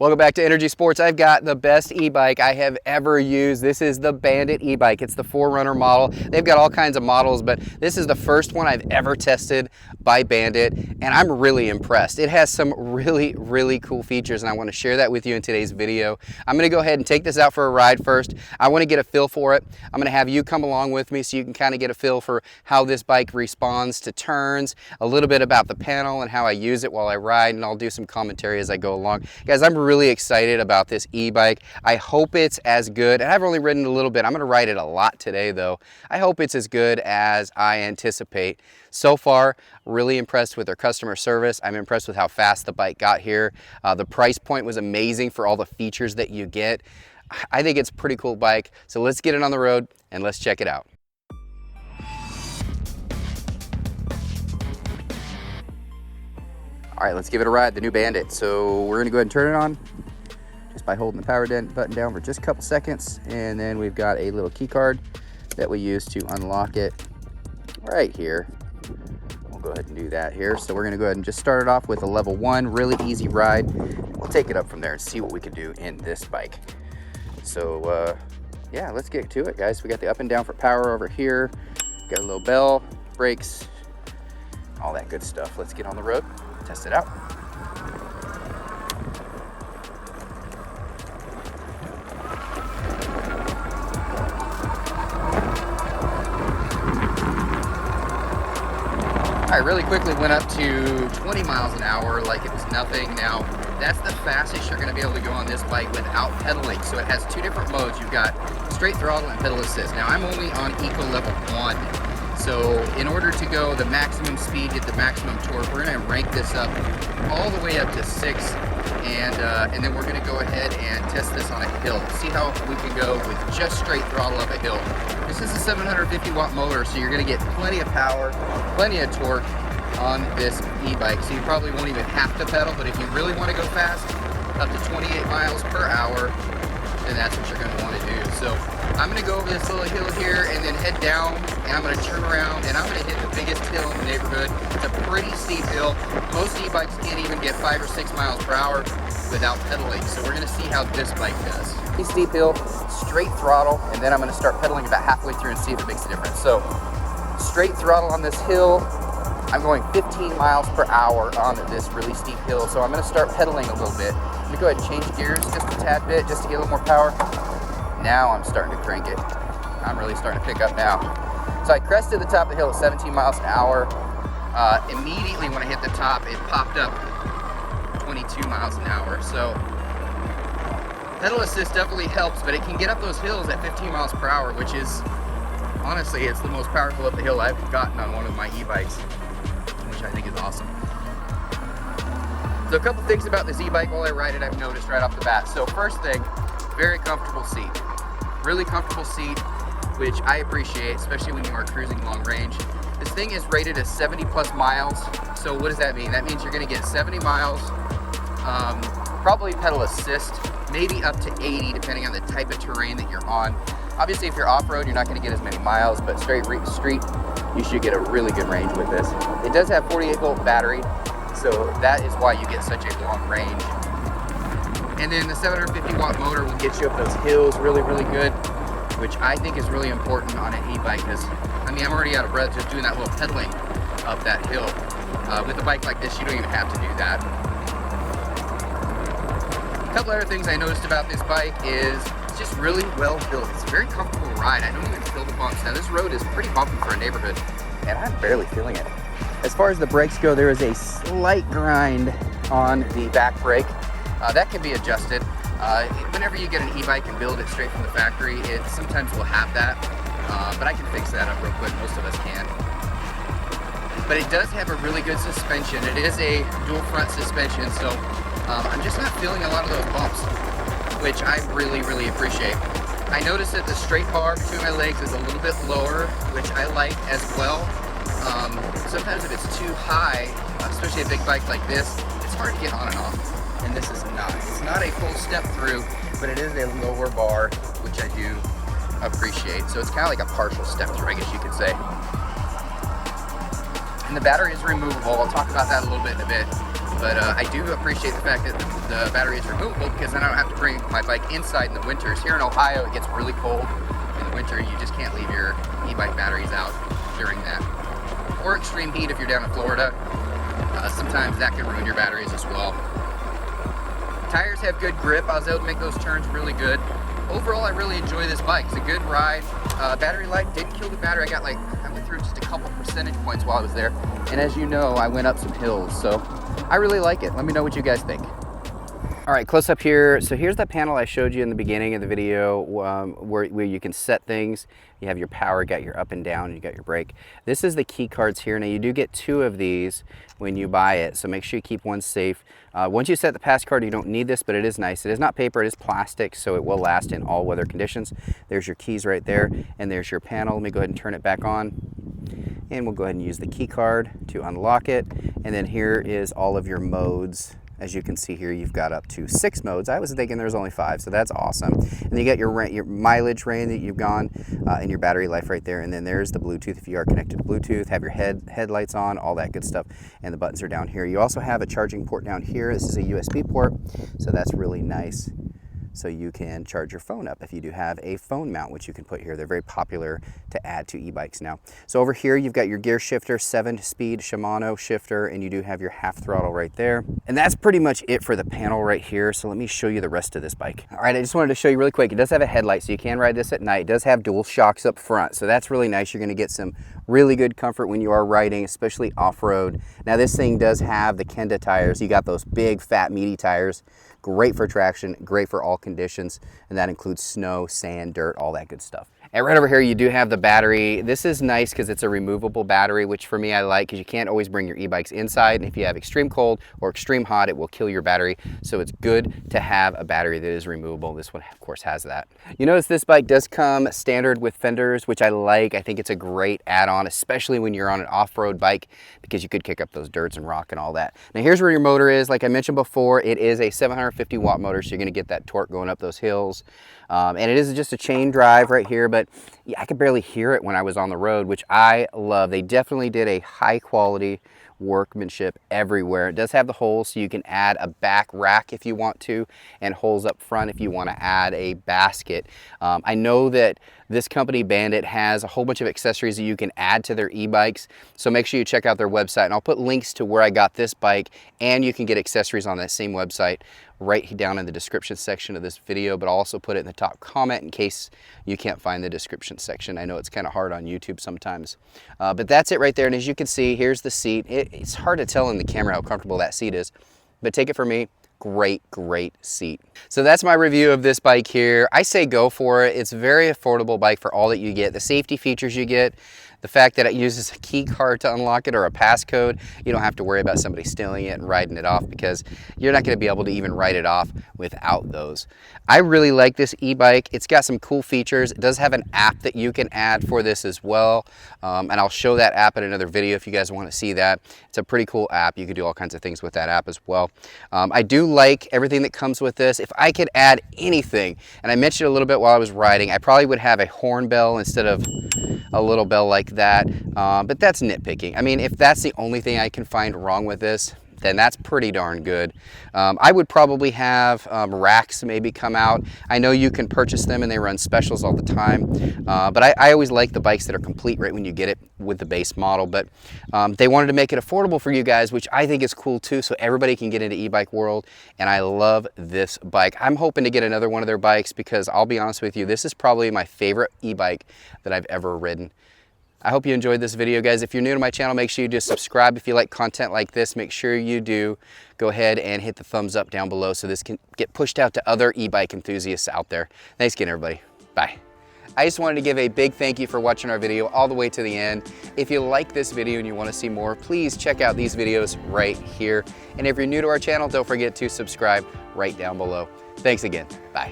Welcome back to Energy Sports. I've got the best e-bike I have ever used. This is the Bandit Ebike. It's the 4Runner model. They've got all kinds of models, but this is the first one I've ever tested by Bandit, and I'm really impressed. It has some really cool features, and I want to share that with you in today's video. I'm going to go ahead and take this out for a ride first. I want to get a feel for it. I'm going to have you come along with me so you can kind of get a feel for how this bike responds to turns, a little bit about the panel and how I use it while I ride, and I'll do some commentary as I go along. Guys, I'm really excited about this e-bike. I hope it's as good, and I've only ridden a little bit. I'm going to ride it a lot today though. I hope it's as good as I anticipate. So far, really impressed with their customer service. I'm impressed with how fast the bike got here. The price point was amazing for all the features that you get. I think it's a pretty cool bike. So let's get it on the road and let's check it out. All right, let's give it a ride, the new Bandit. So we're gonna go ahead and turn it on just by holding the power button down for just a couple seconds. And then we've got a little key card that we use to unlock it right here. We'll go ahead and do that here. So we're gonna go ahead and just start it off with a level 1, really easy ride. We'll take it up from there and see what we can do in this bike. So yeah, let's get to it, guys. We got the up and down for power over here. Got a little bell, brakes, all that good stuff. Let's get on the road, test it out. I really quickly went up to 20 miles an hour like it was nothing. Now, that's the fastest you're gonna be able to go on this bike without pedaling. So it has two different modes. You've got straight throttle and pedal assist. Now, I'm only on Eco Level 1. So in order to go the maximum speed, get the maximum torque, we're gonna rank this up all the way up to 6. And then we're gonna go ahead and test this on a hill. See how we can go with just straight throttle up a hill. This is a 750 watt motor, so you're gonna get plenty of power, plenty of torque on this e-bike. So you probably won't even have to pedal, but if you really wanna go fast, up to 28 miles per hour, then that's what you're gonna wanna do. So I'm gonna go over this little hill here and then head down, and I'm gonna turn around and I'm gonna hit the biggest hill in the neighborhood. It's a pretty steep hill. Most e-bikes can't even get 5 or 6 miles per hour without pedaling. So we're gonna see how this bike does. Pretty steep hill, straight throttle, and then I'm gonna start pedaling about halfway through and see if it makes a difference. So straight throttle on this hill, I'm going 15 miles per hour on this really steep hill. So I'm gonna start pedaling a little bit. Let me go ahead and change gears just a tad bit, just to get a little more power. Now I'm starting to crank it. I'm really starting to pick up now. So I crested the top of the hill at 17 miles an hour. Immediately when I hit the top, it popped up 22 miles an hour. So pedal assist definitely helps, but it can get up those hills at 15 miles per hour, which is, honestly, it's the most powerful up the hill I've gotten on one of my e-bikes, which I think is awesome. So a couple things about this e-bike while I ride it I've noticed right off the bat. So first thing, very comfortable seat. Really comfortable seat, which I appreciate, especially when you are cruising long range. This thing is rated as 70 plus miles. So what does that mean? That means you're gonna get 70 miles, probably pedal assist, maybe up to 80 depending on the type of terrain that you're on. Obviously if you're off-road, you're not gonna get as many miles, but straight street, you should get a really good range with this. It does have 48 volt battery, so that is why you get such a long range. And then the 750 watt motor will get you up those hills really good, which I think is really important on an e-bike because, I mean, I'm already out of breath just doing that little pedaling up that hill. With a bike like this, you don't even have to do that. A couple other things I noticed about this bike is it's just really well built. It's a very comfortable ride. I don't even feel the bumps. Now this road is pretty bumpy for a neighborhood, and I'm barely feeling it. As far as the brakes go, there is a slight grind on the back brake. That can be adjusted. Whenever you get an e-bike and build it straight from the factory, it sometimes will have that, but I can fix that up real quick. Most of us can. But it does have a really good suspension. It is a dual front suspension, so I'm just not feeling a lot of those bumps, which I really appreciate. I noticed that the straight bar between my legs is a little bit lower, which I like as well. Sometimes if it's too high, especially a big bike like this, it's hard to get on and off. And this is not. It's not a full step through, but it is a lower bar, which I do appreciate. So it's kind of like a partial step through, I guess you could say. And the battery is removable. I'll talk about that a little bit in a bit. But I do appreciate the fact that the battery is removable, because then I don't have to bring my bike inside in the winters. Here in Ohio, it gets really cold in the winter. You just can't leave your e-bike batteries out during that. Or extreme heat if you're down in Florida. Sometimes that can ruin your batteries as well. Tires have good grip. I was able to make those turns really good. Overall, I really enjoy this bike. It's a good ride. Battery life did kill the battery. I went through just a couple percentage points while I was there. And as you know, I went up some hills. So I really like it. Let me know what you guys think. All right, close up here. So here's the panel I showed you in the beginning of the video where you can set things. You have your power, got your up and down, and you got your brake. This is the key cards here. Now you do get 2 of these when you buy it, so make sure you keep one safe. Once you set the pass card, you don't need this, but it is nice. It is not paper, it is plastic, so it will last in all weather conditions. There's your keys right there, and there's your panel. Let me go ahead and turn it back on. And we'll go ahead and use the key card to unlock it. And then here is all of your modes. As you can see here, you've got up to 6 modes. I was thinking there's only 5, so that's awesome. And then you got your mileage range that you've gone, and your battery life right there. And then there's the Bluetooth if you are connected to Bluetooth. Have your headlights on, all that good stuff. And the buttons are down here. You also have a charging port down here. This is a USB port, so that's really nice. So you can charge your phone up if you do have a phone mount, which you can put here. They're very popular to add to e-bikes now. So over here, you've got your gear shifter, 7-speed Shimano shifter, and you do have your half throttle right there. And that's pretty much it for the panel right here. So let me show you the rest of this bike. All right, I just wanted to show you really quick. It does have a headlight, so you can ride this at night. It does have dual shocks up front, so that's really nice. You're gonna get some really good comfort when you are riding, especially off-road. Now this thing does have the Kenda tires. You got those big, fat, meaty tires. Great for traction, great for all conditions, and that includes snow, sand, dirt, all that good stuff. And right over here, you do have the battery. This is nice because it's a removable battery, which for me I like, because you can't always bring your e-bikes inside, and if you have extreme cold or extreme hot, it will kill your battery. So it's good to have a battery that is removable. This one, of course, has that. You notice this bike does come standard with fenders, which I like. I think it's a great add-on, especially when you're on an off-road bike, because you could kick up those dirts and rock and all that. Now here's where your motor is. Like I mentioned before, it is a 750 watt motor, so you're gonna get that torque going up those hills. And it is just a chain drive right here, but yeah, I could barely hear it when I was on the road, which I love. They definitely did a high quality workmanship everywhere. It does have the holes, so you can add a back rack if you want to, and holes up front if you want to add a basket. I know that this company, Bandit, has a whole bunch of accessories that you can add to their e-bikes, so make sure you check out their website, and I'll put links to where I got this bike, and you can get accessories on that same website right down in the description section of this video, but I'll also put it in the top comment in case you can't find the description section. I know it's kind of hard on YouTube sometimes. But that's it right there, and as you can see, here's the seat. It's hard to tell in the camera how comfortable that seat is, but take it from me, great seat. So that's my review of this bike here. I say go for it. It's a very affordable bike for all that you get. The safety features you get, the fact that it uses a key card to unlock it or a passcode, you don't have to worry about somebody stealing it and riding it off, because you're not going to be able to even write it off without those. I really like this e-bike. It's got some cool features. It does have an app that you can add for this as well, and I'll show that app in another video if you guys want to see that. It's a pretty cool app. You can do all kinds of things with that app as well. I do like everything that comes with this. If I could add anything, and I mentioned a little bit while I was riding, I probably would have a horn bell instead of a little bell like that, but that's nitpicking. I mean, if that's the only thing I can find wrong with this, then that's pretty darn good. I would probably have racks maybe come out. I know you can purchase them and they run specials all the time, but I always like the bikes that are complete right when you get it with the base model. But they wanted to make it affordable for you guys, which I think is cool too, so everybody can get into e-bike world, and I love this bike. I'm hoping to get another one of their bikes, because I'll be honest with you, this is probably my favorite e-bike that I've ever ridden. I hope you enjoyed this video, guys. If you're new to my channel, make sure you do subscribe. If you like content like this, make sure you do go ahead and hit the thumbs up down below so this can get pushed out to other e-bike enthusiasts out there. Thanks again, everybody. Bye. I just wanted to give a big thank you for watching our video all the way to the end. If you like this video and you want to see more, please check out these videos right here. And if you're new to our channel, don't forget to subscribe right down below. Thanks again. Bye.